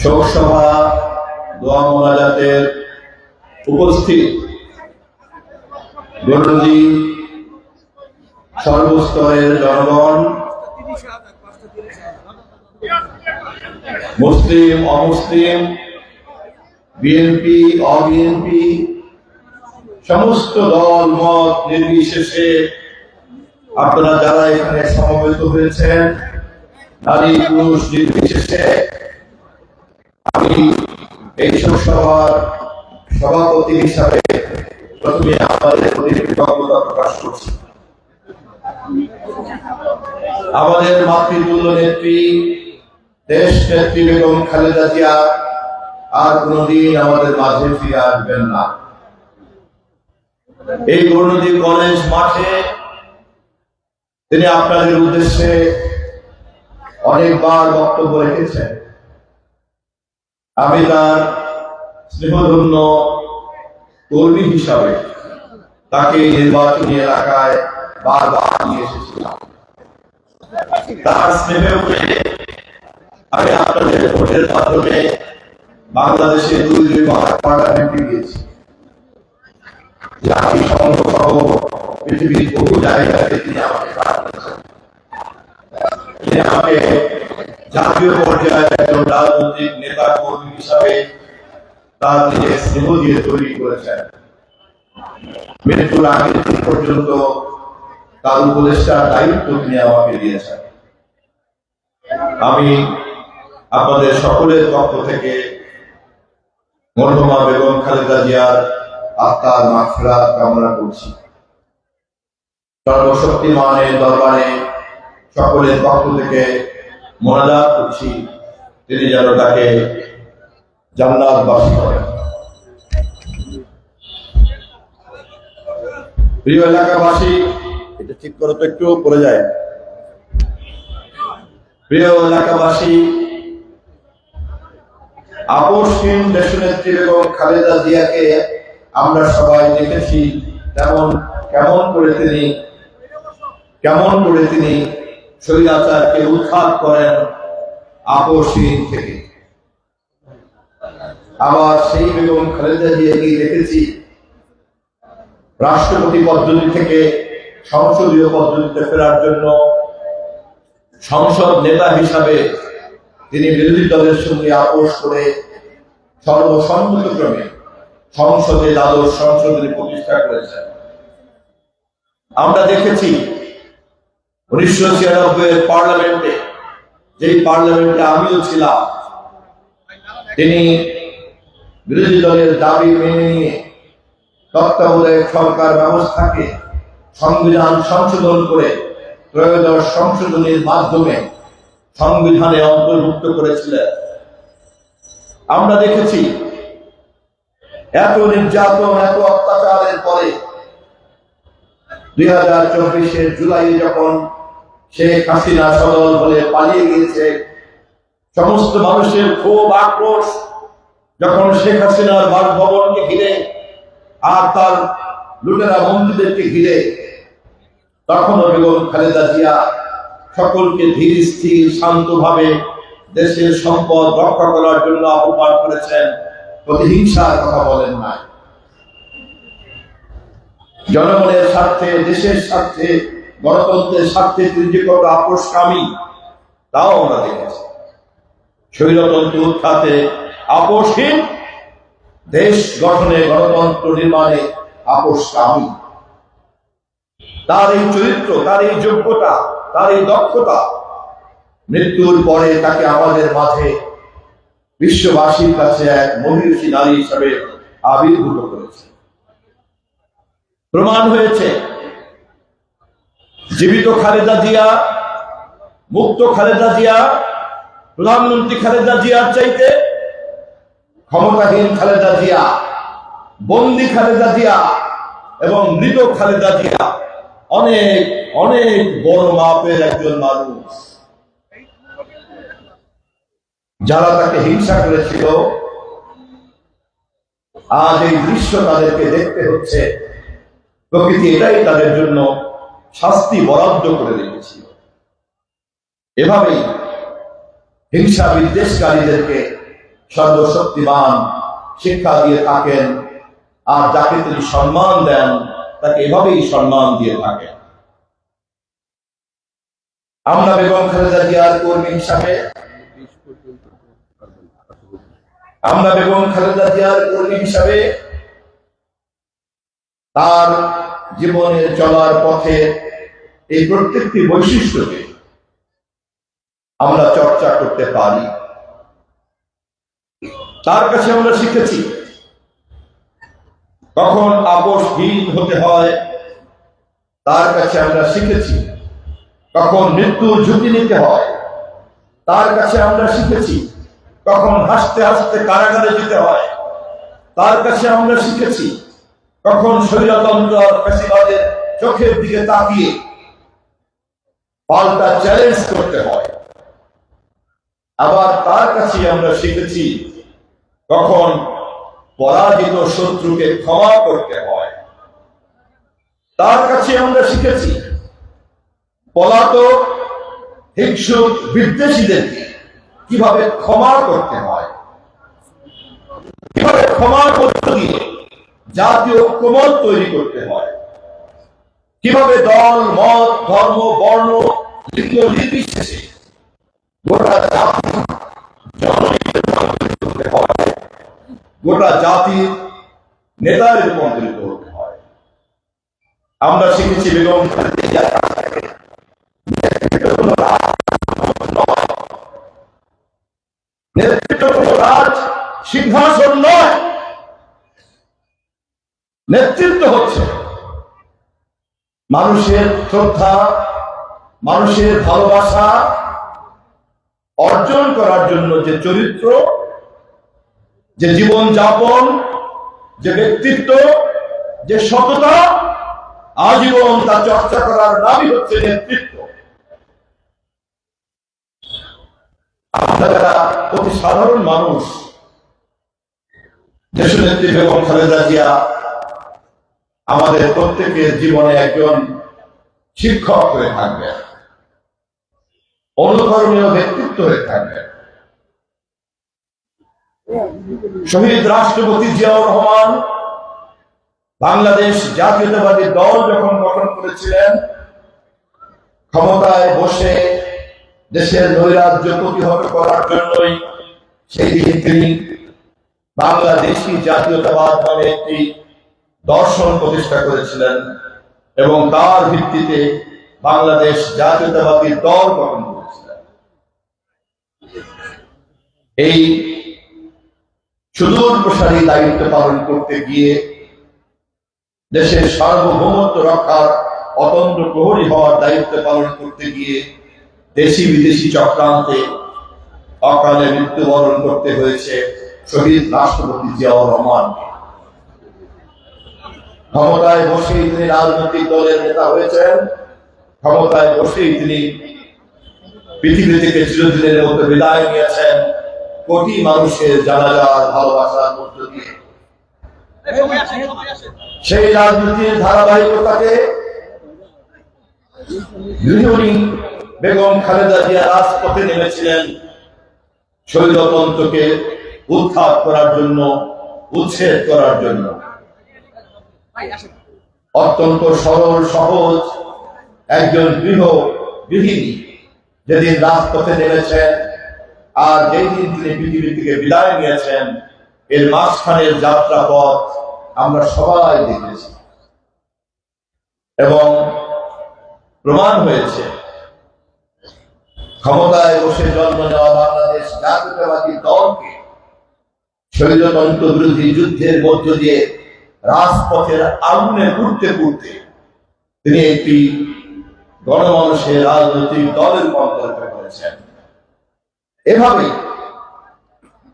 শোক সভা দোয়া মোনাজাতের উপস্থিত গণ্যমান্য সর্বস্তরের জনগণ, মুসলিম অমুসলিম, বিএনপি অবিএনপি, সমস্ত দল মত নির্বিশেষে আপনারা যারা এখানে সমবেত হয়েছেন, নারী পুরুষ নির্বিশেষে, আমি এই সভার সভাপতি হিসাবে প্রথমে আমাদের প্রতি কৃতজ্ঞতা প্রকাশ করছি। আমাদের মাতৃতুল্য নেত্রী দেশ নেত্রী বেগম খালেদা জিয়া আর কোনদিন আমাদের মাঝে ফিরে আসবেন না। এই গৌরনদী কলেজ মাঠে তিনি আপনাদের উদ্দেশ্যে অনেকবার বক্তব্য রেখেছেন। আমি তার স্নেহধন্য কর্মী হিসাবে তাকে নির্বাচনী এলাকায় বারবার নিয়ে এসেছিলাম। তার স্নেহের উপরে আমি আপনাদের ভোটের মাধ্যমে বাংলাদেশের দুইবার পার্লামেন্টে গিয়েছি। জাতিসংঘ সহ পৃথিবীর বহু জায়গাতে তিনি আমাকে তিনি আমাকে জাতীয় পর্যায়ে একজন রাজনৈতিক নেতা কর্মী হিসাবে তার নিজের স্নেহ দিয়ে তৈরি করেছেন। মৃত্যুর আগের দিন পর্যন্ত তার উপদেষ্টার দায়িত্ব তিনি আমাকে দিয়েছেন। আমি আপনাদের সকলের পক্ষ থেকে মরহুমা বেগম খালেদা জিয়ার আত্মার মাগফিরাত কামনা করছি। সর্বশক্তিমানের দরবারে সকলের পক্ষ থেকে মোনাজাত করছি, তিনি যেন তাকে জান্নাতবাসী করেন। প্রিয় এলাকাবাসী, এটা ঠিক করো তো, একটু পড়ে যায়। প্রিয় এলাকাবাসী, আপসহীন দেশনেত্রী বেগম খালেদা জিয়াকে আমরা সবাই দেখেছি কেমন করে তিনি স্বৈরাচারকে উৎখাত করেন আপসহীন থেকে। আবার সেই বেগম খালেদা জিয়াকে দেখেছি রাষ্ট্রপতি পদ্ধতি থেকে সংসদীয় পদ্ধতিতে ফেরার জন্য সংসদ নেতা হিসাবে তিনি বিরোধী দলের সঙ্গে আপোষ করে সর্বসম্মতক্রমে সংসদে দ্বাদশ সংশোধনী প্রতিষ্ঠা করেছেন। আমরা দেখেছি 1996 পার্লামেন্টে, যেই পার্লামেন্টে আমিও ছিলাম, তিনি বিরোধী দলের দাবি মেনে নিয়ে তত্ত্বাবধায়ক সরকার ব্যবস্থাকে সংবিধান সংশোধন করে ত্রয়োদশ সংশোধনীর মাধ্যমে সংবিধানে অন্তর্ভুক্ত করেছিলেন। আমরা দেখেছি এত নির্যাতন, এত অত্যাচারের পরে 2024 জুলাই যখন শেখ হাসিনা সদল বলে পালিয়ে গিয়েছে, সমস্ত মানুষের ক্ষোভ আক্রোশ যখন শেখ হাসিনার বাসভবনকে ঘিরে আর তার লুটেরা মন্ত্রীদেরকে ঘিরে, তখনও বেগম খালেদা জিয়া সকলকে ধীর স্থির শান্তভাবে দেশের সম্পদ রক্ষা করার জন্য আহ্বান করেছেন, প্রতিহিংসার কথা বলেন নাই। জনগণের স্বার্থে, দেশের স্বার্থে, গণতন্ত্রের স্বার্থে তিনি যে কত আপোষকামী তাও আমরা দেখেছি। স্বৈরতন্ত্র উৎখাতে আপোষহীন, দেশ গঠনে, গণতন্ত্র নির্মাণে আপোষকামী। তার এই চরিত্র, তার এই যোগ্যতা, তার এই দক্ষতা মৃত্যুর পরে তাকে আমাদের মাঝে বিশ্ববাসীর কাছে এক মহিষী নারী হিসাবে আবির্ভূত করেছে। প্রমাণ হয়েছে জীবিত খালেদা জিয়া, মুক্ত খালেদা জিয়া, প্রধানমন্ত্রী খালেদা জিয়ার চাইতে ক্ষমতাহীন খালেদা জিয়া, বন্দী খালেদা জিয়া এবং মৃত খালেদা জিয়া অনেক অনেক বড় মাপের একজন মানুষ। যারা তাকে হিংসা করেছিল, আজ এই দৃশ্য তাদেরকে দেখতে হচ্ছে। প্রকৃতি এটাই তাদের জন্য শাস্তি বরাদ্দ করে রেখেছিল। এভাবেই হিংসা বিদ্বেষকারীদেরকে সর্বশক্তিমান শিক্ষা দিয়ে থাকেন, আর যাকে তিনি সম্মান দেন তাকে এভাবেই সম্মান দিয়ে থাকেন। আমরা বেগম খালেদা জিয়ার কর্মী হিসাবে তার জীবনে চলার পথে এই প্রত্যেকটি বৈশিষ্ট্যকে আমরা চর্চা করতে পারি। তার কাছে আমরা শিখেছি কখন আপোষহীন হতে হয়, তার কাছে আমরা শিখেছি কখন মৃত্যুর ঝুঁকি নিতে হয়, তার কাছে আমরা শিখেছি কখন হাসতে হাসতে কারাগারে যেতে হয়, তার কাছে আমরা শিখেছি কখন স্বৈরতন্ত্র আর ফ্যাসিবাদের চোখের দিকে তাকিয়ে পাল্টা চ্যালেঞ্জ করতে হয়। আবার তার কাছে আমরা শিখেছি কখন পরাজিত শত্রুকে ক্ষমা করতে হয়। তার কাছে আমরা শিখেছি পলাতক হিংসুক বিদ্বেষীদেরকে কিভাবে ক্ষমা করতে হয়, কিভাবে ক্ষমা করতে গিয়ে জাতীয় ঐক্যমত তৈরি করতে হয়, কিভাবে দল মত ধর্ম বর্ণ লিঙ্গ নির্বিশেষে গোটা জাতির নেতায় রূপান্তরিত হতে হয়। আমরা শিখেছি বেগম খালেদা জিয়ার কাছ থেকে নেতৃত্ব কোনো রাজ সিংহাসন নয়, নেতৃত্ব হচ্ছে মানুষের শ্রদ্ধা, মানুষের ভালোবাসা অর্জন করার জন্য যে চরিত্র, যে জীবন যাপন, যে ব্যক্তিত্ব, যে সততা, আজীবন তা চর্চা করার নামই হচ্ছে নেতৃত্ব। আমরা যারা অতি সাধারণ মানুষ, দেশনেত্রী বেগম খালেদা জিয়া আমাদের প্রত্যেকের জীবনে একজন শিক্ষক হয়ে থাকবেন, অনুকরণীয় ব্যক্তিত্ব হয়ে থাকবেন। শহীদ রাষ্ট্রপতি জিয়াউর রহমান বাংলাদেশ জাতীয়তাবাদী দল যখন গঠন করেছিলেন, ক্ষমতায় বসে দেশের নৈরাজ্য প্রতিহত করার জন্যই সেই দিন তিনি বাংলাদেশি জাতীয়তাবাদ নামে একটি দর্শন প্রতিষ্ঠা করেছিলেন এবং তার ভিত্তিতে বাংলাদেশ জাতীয়তাবাদী দল গঠন করেছিলেন। এই সুদূর প্রসারী দায়িত্ব পালন করতে গিয়ে, দেশের সার্বভৌমত্ব রক্ষার অতন্ত্র প্রহরী হওয়ার দায়িত্ব পালন করতে গিয়ে দেশি বিদেশি চক্রান্তে অকালে মৃত্যুবরণ করতে হয়েছে শহীদ রাষ্ট্রপতি জিয়াউর রহমানকে। ক্ষমতায় বসেই তিনি রাজনৈতিক দলের নেতা হয়েছেন, ক্ষমতায় বসেই তিনি পৃথিবী থেকে চিরদিনের মতো বিদায় নিয়েছেন কোটি মানুষের জানাজার ভালোবাসার মধ্য দিয়ে। সেই রাজনীতির ধারাবাহিকতাকে গৃহিণী বেগম খালেদা জিয়া রাজপথে নেমেছিলেন স্বৈরতন্ত্রকে উৎখাত করার জন্য, উচ্ছেদ করার জন্য। অত্যন্ত সরল সহজ একজন গৃহিণী যেদিন রাজপথে নেমেছেন আর যেই দিন তিনি পৃথিবী থেকে বিদায় নিয়েছেন, এর মাঝখানের যাত্রা পথ আমরা সবাই দেখেছি এবং প্রমাণ হয়েছে ক্ষমতায় বসে জন্ম নেওয়া বাংলাদেশ জাতীয়তাবাদী দলকে স্বৈরতন্ত্র বিরোধী যুদ্ধের মধ্য দিয়ে রাজপথের আগুনে পুড়তে পুড়তে তিনি একটি গণমানুষের রাজনৈতিক দলের রূপান্তরিত করেছেন। এভাবে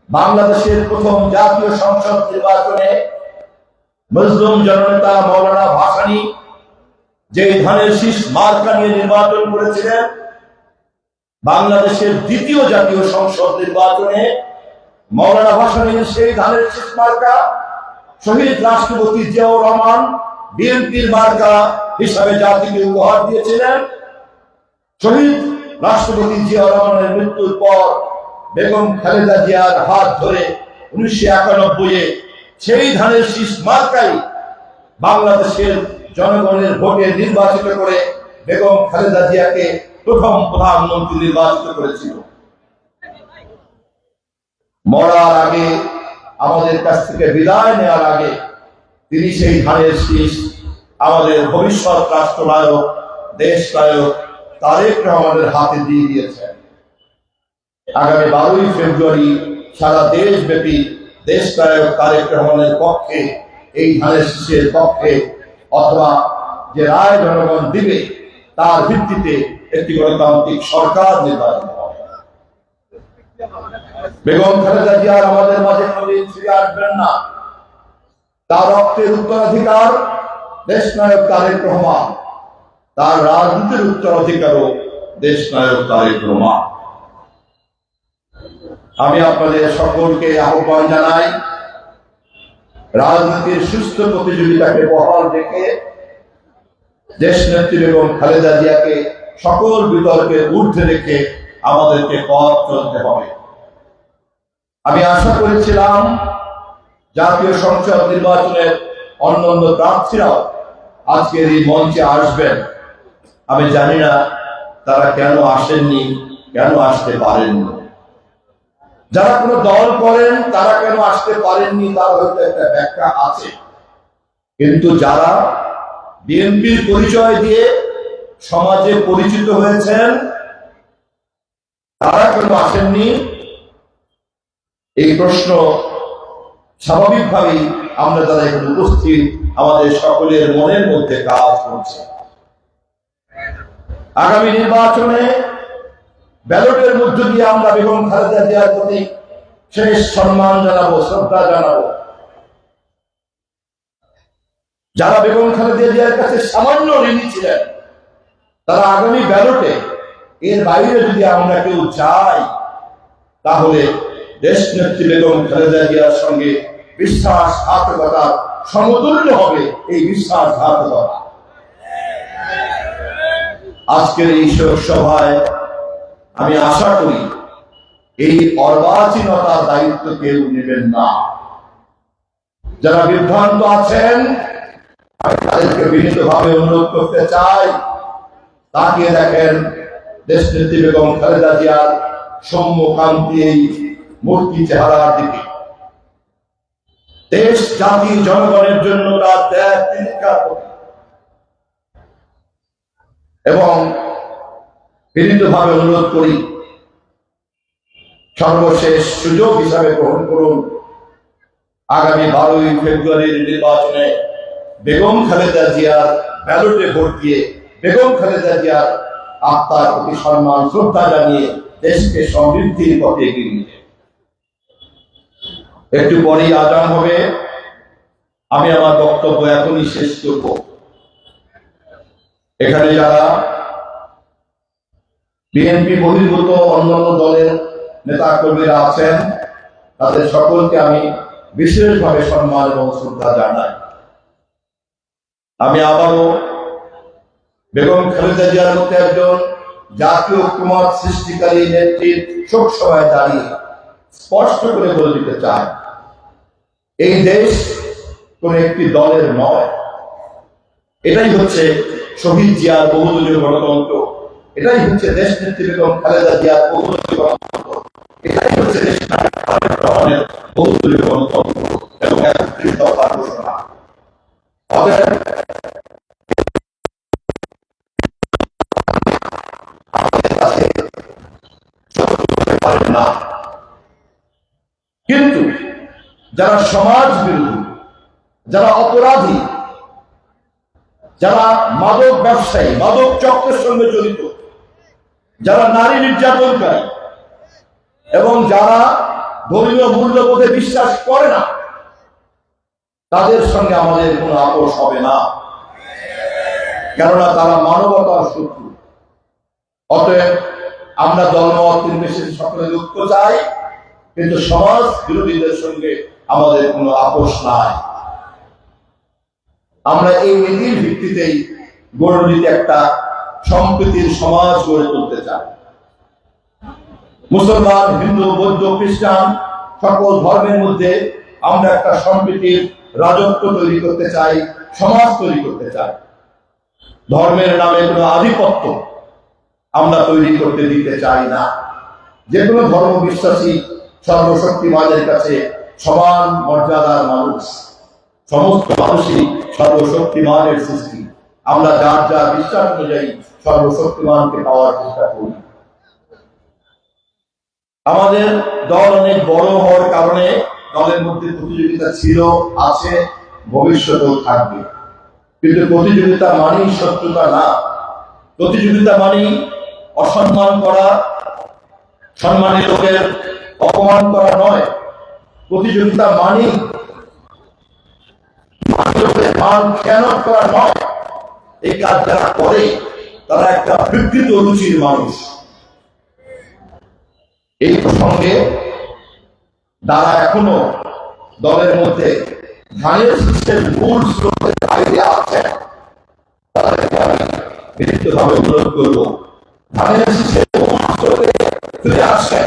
বাংলাদেশের প্রথম জাতীয় সংসদ নির্বাচনে মজলুম জননেতা মৌলানা ভাসানী যে ধানের শীষ মার্কা নিয়ে নির্বাচন করেছিলেন, বাংলাদেশের দ্বিতীয় জাতীয় সংসদ নির্বাচনে মৌলানা ভাসানীর সেই ধানের শীষ মার্কা শহীদ রাষ্ট্রপতি জিয়াউর রহমান বিএনপির মার্কা হিসাবে জাতিকে উপহার দিয়েছিলেন। শহীদ রাষ্ট্রপতি জিয়াউর রহমানের মৃত্যুর পর বেগম খালেদা জিয়ার হাত ধরে 1991-এ সেই ধানের শীষ মার্কাই বাংলাদেশের জনগণের ভোটে নির্বাচিত করে বেগম খালেদা জিয়াকে প্রথম প্রধানমন্ত্রী নির্বাচিত করেছিল। মরার আগে, আমাদের কাছ থেকে বিদায় নেওয়ার আগে তিনি সেই ধানের শীষ আমাদের ভবিষ্যৎ রাষ্ট্রনায়ক, দেশ নায়ক তারেক রহমানের হাতে দিয়ে দিয়েছেন। আগামী 12ই ফেব্রুয়ারি সারা দেশব্যাপী দেশ নায়ক তারেক রহমানের পক্ষে, এই ধানের শীষের পক্ষে অথবা যে রায় জনগণ দিবে তার ভিত্তিতে একটি গণতান্ত্রিক সরকার নির্বাচিত হবে। বেগম খালেদা জিয়া আমাদের মাঝে কোনদিন ফিরে আসবেন না। তার রক্তের উত্তরাধিকার দেশ নায়ক তারেক রহমান, তার রাজনীতির উত্তরাধিকারও দেশ নায়ক তারেক রহমান। আমি আপনাদের সকলকে আহ্বান জানাই, রাজনীতির সুস্থ প্রতিযোগিতাকে বহাল রেখে দেশ নেত্রী বেগম খালেদা জিয়াকে সকল বিতর্কের ঊর্ধ্বে রেখে আমাদেরকে পথ চলতে হবে। আমি আশা করেছিলাম জাতীয় সংসদ নির্বাচনের অন্যান্য প্রার্থীরাও আজকের এই মঞ্চে আসবেন। আমি জানি না তারা কেন আসেননি, কেন আসতে পারেননি। যারা কোনো দল করেন তারা কেন আসতে পারেননি তার হয়তো একটা ব্যাখ্যা আছে, কিন্তু যারা বিএনপির পরিচয় দিয়ে সমাজে পরিচিত হয়েছেন তারা কেন আসেননি, এই প্রশ্ন স্বাভাবিকভাবেই আমরা যারা এখানে উপস্থিত আমাদের সকলের মনের মধ্যে কাজ করছে। আগামী নির্বাচনে ব্যালটের মধ্য দিয়ে আমরা বেগম খালেদা জিয়ার প্রতি শেষ সম্মান জানাবো, শ্রদ্ধা জানাবো। যারা বেগম খালেদা জিয়ার কাছে সামান্য ঋণী ছিলেন তারা আগামী ব্যালটে এর বাইরে যদি আমরা কেউ যাই তাহলে দেশ নেত্রী বেগম খালেদা জিয়ার সঙ্গে বিশ্বাসঘাতকতার সমতুল্য হবে এই বিশ্বাসঘাতকতা। আজকের এই সভায় আমি আশা করি এই অর্বাচীনতার দায়িত্ব কেউ নেবেন না। যারা বিভ্রান্ত আছেন আমি তাদেরকে বিনীতভাবে অনুরোধ করতে চাই, তাকিয়ে দেখেন দেশ নেত্রী বেগম খালেদা জিয়ার সৌম্যকান্তি এই মূর্তি চেহারার দিকে। দেশ জাতি জনগণের জন্য তার ত্যাগ তিতিক্ষা এবং বিনীতভাবে অনুরোধ করি সর্বশেষ সুযোগ হিসাবে গ্রহণ করুন আগামী 12ই ফেব্রুয়ারির নির্বাচনে বেগম খালেদা জিয়ার ব্যালটে ভোট দিয়ে বেগম খালেদা জিয়ার আত্মার প্রতি সম্মান শ্রদ্ধা জানিয়ে দেশকে সমৃদ্ধির পথে এগিয়ে নিয়ে একটু পরেই আজান হবে। আমি আমার বক্তব্য এখনই শেষ করব। এখানে যারা বিএনপি বহির্ভূত অন্যান্য দলের নেতা কর্মীরা আছেন তাদের সকলকে আমি বিশেষভাবে সম্মান এবং শ্রদ্ধা জানাই। আমি আবারও বেগম খালেদা জিয়ার মতো একজন জাতীয় ঐক্যমত সৃষ্টিকারী নেত্রীর শোক সভায় দাঁড়িয়ে স্পষ্ট করে বলে দিতে চাই, এই দেশ কোন একটি দলের নয়। এটাই হচ্ছে শহীদ জিয়ার বহুদলীয় গণতন্ত্র, এটাই হচ্ছে দেশ নেত্রী বেগম খালেদা জিয়ার বহুদলীয় গণতন্ত্র, এটাই হচ্ছে দেশ নায়ক তারেক রহমানের বহুদলীয় গণতন্ত্র এবং একত্রিশ দফার ঘোষণা। কিন্তু যারা সমাজ বিরোধী, যারা অপরাধী, যারা মাদক ব্যবসায়ী, মাদক চক্রের সঙ্গে জড়িত, যারা নারী নির্যাতনকারী এবং যারা ধর্মীয় মূল্যবোধে বিশ্বাস করে না তাদের সঙ্গে আমাদের কোনো আপোষ হবে না, কেননা তারা মানবতার শত্রু। অতএব আমরা দলমত নির্বিশেষে সকলের ঐক্য চাই, কিন্তু সমাজ বিরোধীদের সঙ্গে আমাদের কোনো আপোষ নাই। আমরা এই নীতির ভিত্তিতেই গড়ে একটা সম্প্রীতির সমাজ গড়ে তুলতে চাই। মুসলমান, হিন্দু, বৌদ্ধ, খ্রিস্টান সকল ধর্মের মধ্যে আমরা একটা সম্প্রীতির রাজত্ব তৈরি করতে চাই, সমাজ তৈরি করতে চাই। ধর্মের নামে কোনো আধিপত্য আমরা তৈরি করতে দিতে চাই না। যে কোনো ধর্ম বিশ্বাসী সর্বশক্তিমানের কাছে সমান মর্যাদার মানুষ। সমস্ত মানুষই সর্বশক্তিমানের সৃষ্টি। আমরা যার যার বিশ্বাস অনুযায়ী সর্বশক্তিমানকে পাওয়ার চেষ্টা করি। আমাদের দল অনেক বড় হওয়ার কারণে দলের মধ্যে প্রতিযোগিতা ছিল, আছে, ভবিষ্যতেও থাকবে। কিন্তু প্রতিযোগিতা মানেই শত্রুতা না। প্রতিযোগিতা মানেই অসম্মান করা, সম্মানী লোকের অপমান করা নয়। প্রতিযোগিতা মানেই লোকের মান খেয়ানত করা নয়। এই কাজ যারা করে তারা একটা বিকৃত রুচির মানুষ। এই প্রসঙ্গে যারা এখনো দলের মধ্যে ধানের শীষের মূল স্রোতের বাইরে আছেন তাদেরকে আমি বিনীতভাবে অনুরোধ করব, ধানের শীষের মূল স্রোতে ফিরে আসেন।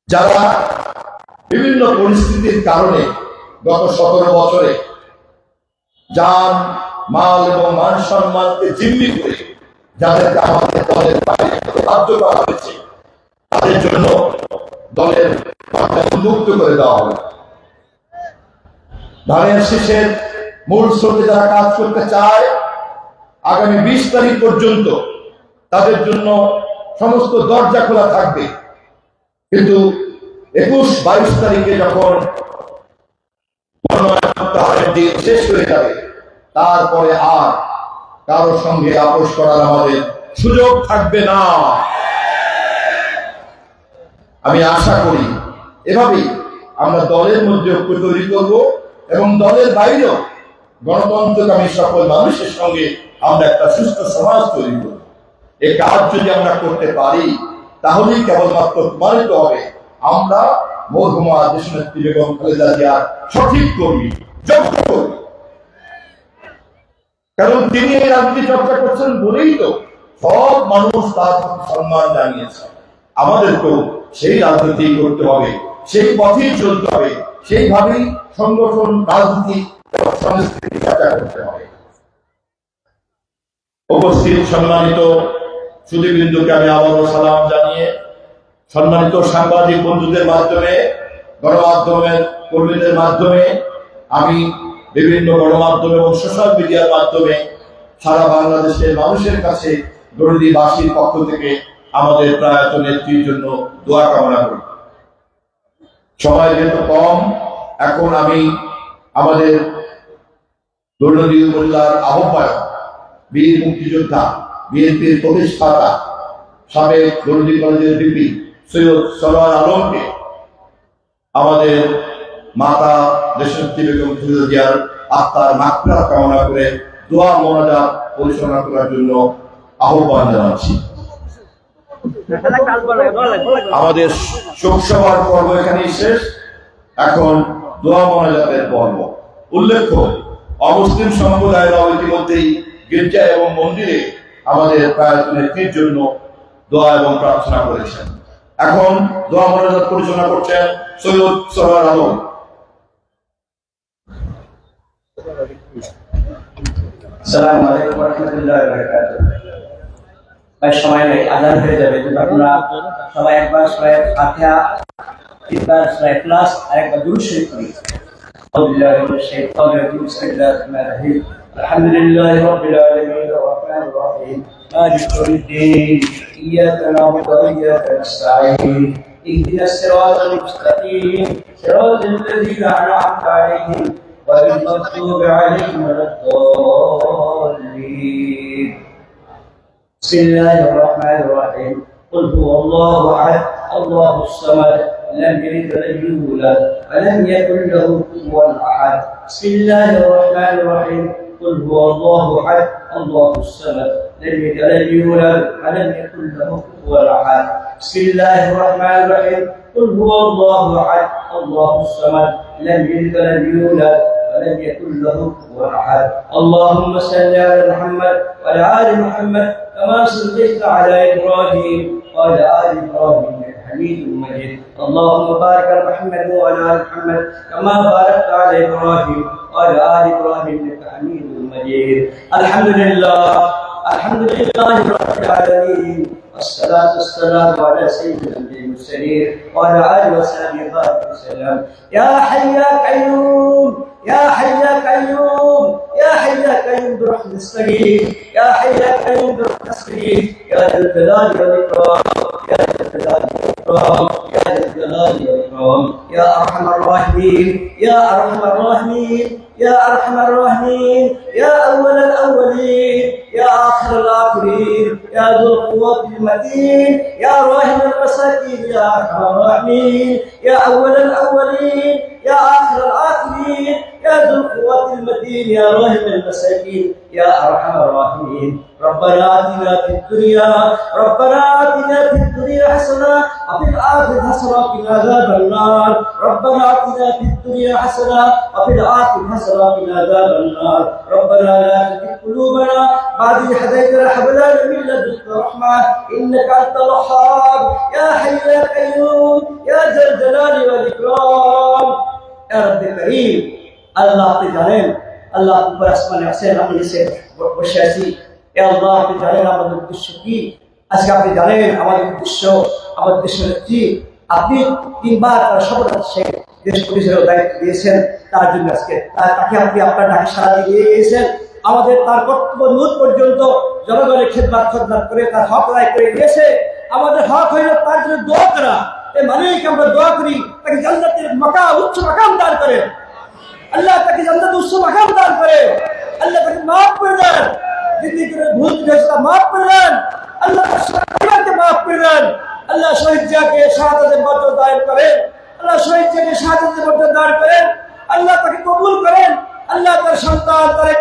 যারা বিভিন্ন পরিস্থিতির কারণে গত 17 বছরে জান, মাল এবং মান সম্মানকে জিম্মি করে যাদেরকে আমাদের দলের বাইরে বাধ্য করা হয়েছে, তাদের জন্য দলের উন্মুক্ত করে দেওয়া হবে। ধানের শীষের মূল স্রোতে যারা কাজ করতে চায়, আগামী 20 তারিখ পর্যন্ত তাদের জন্য সমস্ত দরজা খোলা থাকবে। কিন্তু 21-22 তারিখে যখন মনোনয়নের দিন শেষ হয়ে যাবে, তারপরে আর কারো সঙ্গে আপোষ করার আমাদের সুযোগ থাকবে না। আমি আশা করি এভাবেই আমরা দলের মধ্যে ঐক্য তৈরি করব এবং দলের বাইরেও গণতন্ত্রকামী সকল মানুষের সঙ্গে আমরা একটা সুস্থ সমাজ তৈরি করব। এই কাজ যদি আমরা করতে পারি তাহলেই কেবলমাত্র প্রমাণিত হবে আমরা মরহুমা দেশনেত্রী বেগম খালেদা জিয়ার সঠিক কর্মী, যোগ্য কর্মী। কারণ তিনি এই রাজনীতি চর্চা করছেন বলেই তো সব মানুষ তার প্রতি সম্মান জানিয়েছে। আমাদেরকেও সেই রাজনীতি করতে হবে, সেই পথেই চলতে হবে, সেইভাবেই সংগঠন, রাজনীতি এবং সংস্কৃতি চর্চা করতে হবে। উপস্থিত সম্মানিত সুধীবৃন্দকে আমি আবারও সালাম জানিয়ে, সম্মানিত সাংবাদিক বন্ধুদের মাধ্যমে, গণমাধ্যমের কর্মীদের মাধ্যমে, আমি বিভিন্ন গণমাধ্যম এবং সোশ্যাল মিডিয়ার মাধ্যমে সারা বাংলাদেশের মানুষের কাছে দরদীবাসীর পক্ষ থেকে আমাদের প্রয়াত নেত্রীর জন্য দোয়া কামনা করি। সময় যেহেতু কম, এখন আমি আমাদের দরদী উপজেলার আহ্বায়ক, বীর মুক্তিযোদ্ধা, বিএনপির প্রতিষ্ঠাতা, সাবেক দরদী কলেজের ভিপি সৈয়দ সরওয়ার আলমকে আমাদের মাতা দেশনেত্রী বেগম খালেদা জিয়ার আত্মার মাগফিরাত কামনা করে দোয়া মোনাজাত পরিচালনা করার জন্য আহ্বান জানাচ্ছি। আমাদের শোক সভার পর্ব এখানেই শেষ, এখন দোয়া মোনাজাতের পর্ব। উল্লেখ্য, অমুসলিম সম্প্রদায়েরা ইতিমধ্যেই গির্জা এবং মন্দিরে আমাদের প্রয়াত নেত্রীর জন্য দোয়া এবং প্রার্থনা করেছেন। এখন দোয়া মোনাজাত পরিচালনা করছেন সৈয়দ সরওয়ার আলম। আসসালামু আলাইকুম ওয়া রাহমাতুল্লাহি ওয়া বারাকাতুহু। ভাই সময় নেই, আজান হয়ে যাবে, কিন্তু আপনারা সবাই একবার সূরা ফাতিহা, একবার সূরা ইখলাস আর একবার দুরূদ শরীফ পড়ি। আউযুবিল্লাহি মিনাশ শাইতানির রাজীম। বিসমিল্লাহির রহমানির রহিম। আলহামদুলিল্লাহি রাব্বিল আলামিন ওয়া রাহমানির রহিম মালিকি ইয়াউমিদ্দিন। ইয়্যাকা না'বুদু ওয়া ইয়্যাকা নাস্তাঈন। ইহদিনাস সিরাতাল মুস্তাকিম সিরাতাল লাযীনা আন'আমতা আলাইহিম غير المغضوب عليهم ولا الضالين. بسم الله الرحمن الرحيم. قل هو الله احد الله الصمد لم يلد ولم يولد ولم يكن له كفوا احد. بسم الله الرحمن الرحيم. قل هو الله احد الله الصمد لم يلد ولم يولد ولم يكن له كفوا احد. بسم الله الرحمن الرحيم. قل هو الله احد الله الصمد لم يلد ولم يولد ولم يكن له كفوا احد. اللهم صل على محمد وعلى ال محمد كما صليت على ابراهيم وعلى آل إبراهيم إنك حميد مجيد اللهم بارك على محمد وعلى آل محمد كما باركت على إبراهيم وعلى آل إبراهيم إنك حميد مجيد الحمد لله رب العالمين والصلاة والسلام على سيد الأنبياء والمرسلين وعلى آله وصحبه وسلم يا حي يا قيوم يا حي يا قيوم يا حي يا قيوم برحمتك نستغيث يا حي يا قيوم برحمتك نستغيث يا ذا الجلال والإكرام يا ذا الجلال والإكرام يا ذا الجلال والإكرام يا أرحم الراحمين يا أرحم الراحمين يا أرحم الراحمين يا أول الأولين يا آخر الآخرين يا ذو القوة المتين يا راحم المساكين يا أرحم الراحمين يا أول الأولين يا آخر الآخرين يا ذو القوة المتين يا راحم المساكين يا أرحم الراحمين ربنا آتنا في الدنيا حسنة وفي الآخرة حسنة وقنا عذاب النار ربنا آتنا في الدنيا حسنة وفي الآخرة حسنة وقنا عذاب النار ربنا لا تزغ قلوبنا بعد إذ هديتنا هب لنا من لدنك رحمة إنك أنت الوهاب يا حي يا قيوم يا ذا الجلال والإكرام يا رب الكريم আল্লাহ আপনি জানেন আল্লাহ উপর আসমানে আছেন আমি নিচে বসে আছি এ আল্লাহ আপনি জানেন আমাদের উদ্দেশ্য কি আজকে আপনি জানেন আমাদের উদ্দেশ্য আমাদের দেশের নেত্রী আপনি 3 বার তার শপথ আছে দেশ পরিচালনার দায়িত্ব দিয়েছেন তার জন্য আজকে তাকে আপনি আপনার ডাকে সাড়া দিয়ে গিয়েছেন আমাদের তার কর্তব্য মুহূর্ত পর্যন্ত জনগণের খেদমত করে তার হক আদায় করে দিয়েছে আমাদের হক হইল তার জন্য দোয়া করা এই মালিক আমরা দোয়া করি তাকে জান্নাতের মাকাম উচ্চ মাকাম দান করেন আল্লাহ তাকে জান্নাত উচ্চ মাকাম দান করে আল্লাহ তাকে মাফ করে দেন যদি করে ভুল করেছে মাফ করে দেন আল্লাহ তাকে মাফ করে দেন আল্লাহ শহীদ জিয়াকে শাহাদাতের মর্যাদা দান করেন আল্লাহ শহীদ জিয়াকে শাহাদাতের মর্যাদা দান করেন আল্লাহ তাকে কবুল করেন আল্লাহ তার সন্তান তারেক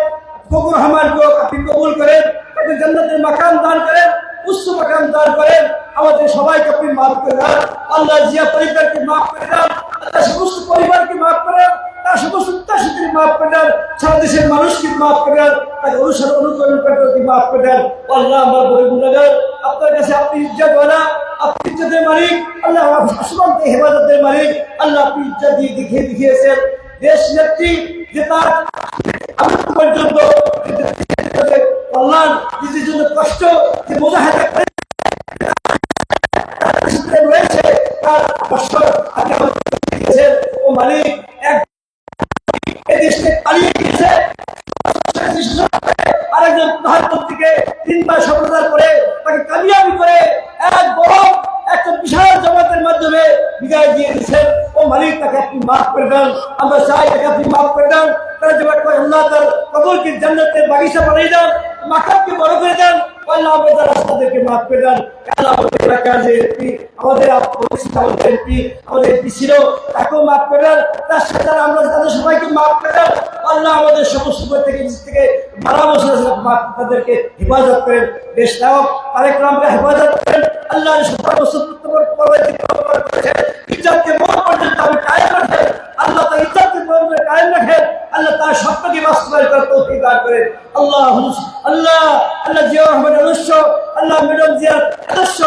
ফখরুর রহমানকে আপনি কবুল করেন তাকে জান্নাতের মাকাম দান করেন উচ্চ মাকাম দান করেন আমাদের সবাইকে আপনি মাফ করে দেন আল্লাহ জিয়া পরিবারকে মাফ করে দেন আল্লাহ সমস্ত পরিবারকে মাফ করেন তার সমস্ত উত্তাসীকে মাফ করে দেন সারা দেশের মানুষকে মাফ করে দেন তাকে অনুকরণ করতে মাফ করে দেন আল্লাহ আমার বড় গুণাগার আপনার কাছে আপনি ইজ্জতওয়ালা আপনি ইজ্জতের মালিক আল্লাহ আসমানকে হেফাজতের মালিক আল্লাহ আপনি ইজ্জত দিয়ে দেখিয়েছেন দেশ নেত্রী যে তার পর্যন্ত কল্যাণ নিজের জন্য কষ্ট যে মুজাহিদা রয়েছে তার কষ্ট ও মালিক এক দেশ থেকে পালিয়ে গিয়েছে আরেকজন প্রধানমন্ত্রীকে 3 বার শপথ করে তাকে কামিয়াবি করে এক বড় একটা বিশাল জমাতের মাধ্যমে বিদায় দিয়ে দিয়েছেন ও মালিক তাকে আপনি মাফ করে দেন আমরা চাই তাকে আপনি মাফ করে দেন তারা জমাত করে আল্লাহ তার কবরকে জান্নাতের বাগিচা বানিয়ে দেন মাকামকে বড় করে দেন আল্লাহ আমাদের রাস্তাদেরকে মাফ করে দেন আল্লাহ আমাদের এলাকার যে এমপি আমাদের এমপি আমাদের এমপি ছিল তাকেও মাফ করে দেন তার সাথে আমরা তাদের সবাইকে মাফ করে দেন আল্লাহ আমাদের সমস্ত থেকে বারা বছর তাদেরকে হেফাজত করেন দেশ নায়ক তারেক রহমানকে হেফাজত করেন আল্লাহ 17 বছর ইজ্জতকে মন পর্যন্ত আমি কায়েম রাখেন আল্লাহ তার ইজ্জতকে মনে কায়েম রাখেন আল্লাহ তার স্বপ্নকে বাস্তবায়ন করার তৌফিক দান করেন আল্লাহ জিয়াউর রহমানের আদর্শ আল্লাহ ম্যাডাম জিয়ার আদর্শ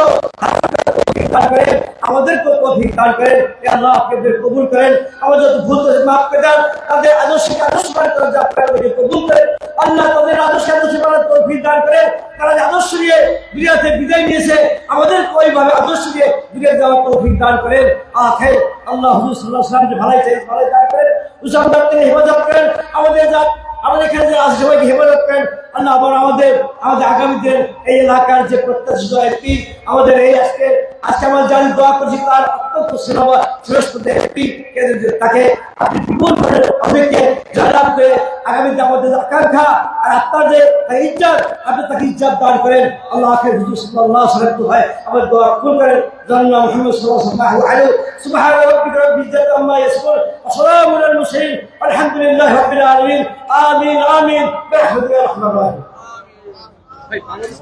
আমাদেরকে তৌফিক দান করেন আল্লাহ আপনাদের কবুল করেন আমাদের ভুল করে মাফ করে দেন তাদের আদর্শকে আদর্শবান করার জন্য আপনাদের কবুল করেন আল্লাহ তাদের আদর্শকে আদর্শবান তৌফিক দান করেন তারা যে আদর্শ নিয়ে দুনিয়াতে বিদায় নিয়েছে আমাদের ওইভাবে আদর্শ নিয়ে দুনিয়া যাওয়ার তৌফিক দান করেন আখির আল্লাহ হুজুর সাল্লাল্লাহু আলাইহি ওয়াসাল্লাম ভালো দান করেন উসামদার থেকে হেফাজত করেন আমাদের এখানে যে আছে সবাইকে হেফাজত করেন আল্লাহ আবার আমাদের আগামীতে এই এলাকার যে প্রত্যাশিত একটি আমাদের এই আজকে আমরা জানি দোয়া করছি তার অত্যন্ত শ্রেষ্ঠ একটি তাকে আপনি বিপুল করে অনেককে জয়লাভ করে আগামীতে আমাদের আকাঙ্ক্ষা আর আপনার যে ইজ্জত আপনি তাকে ইজ্জত দান করেন আল্লাহ আখির হুজুর সাল্লাল্লাহু আলাইহি ওয়াসাল্লাম হয় আমাদের দোয়া কবুল করেন জান্নাত মুহাম্মদ সাল্লাল্লাহু আলাইহি সুবহান রাব্বিকা রাব্বিল ইজ্জাতি আম্মা ইয়াসিফুন ওয়া সালামুন আলাল মুরসালিন আলহামদুলিল্লাহি রাব্বিল আলামিন আমিন আমিন বিরহমাতিকা ইয়া আরহামার রাহিমিন ভাই বাংলাদেশ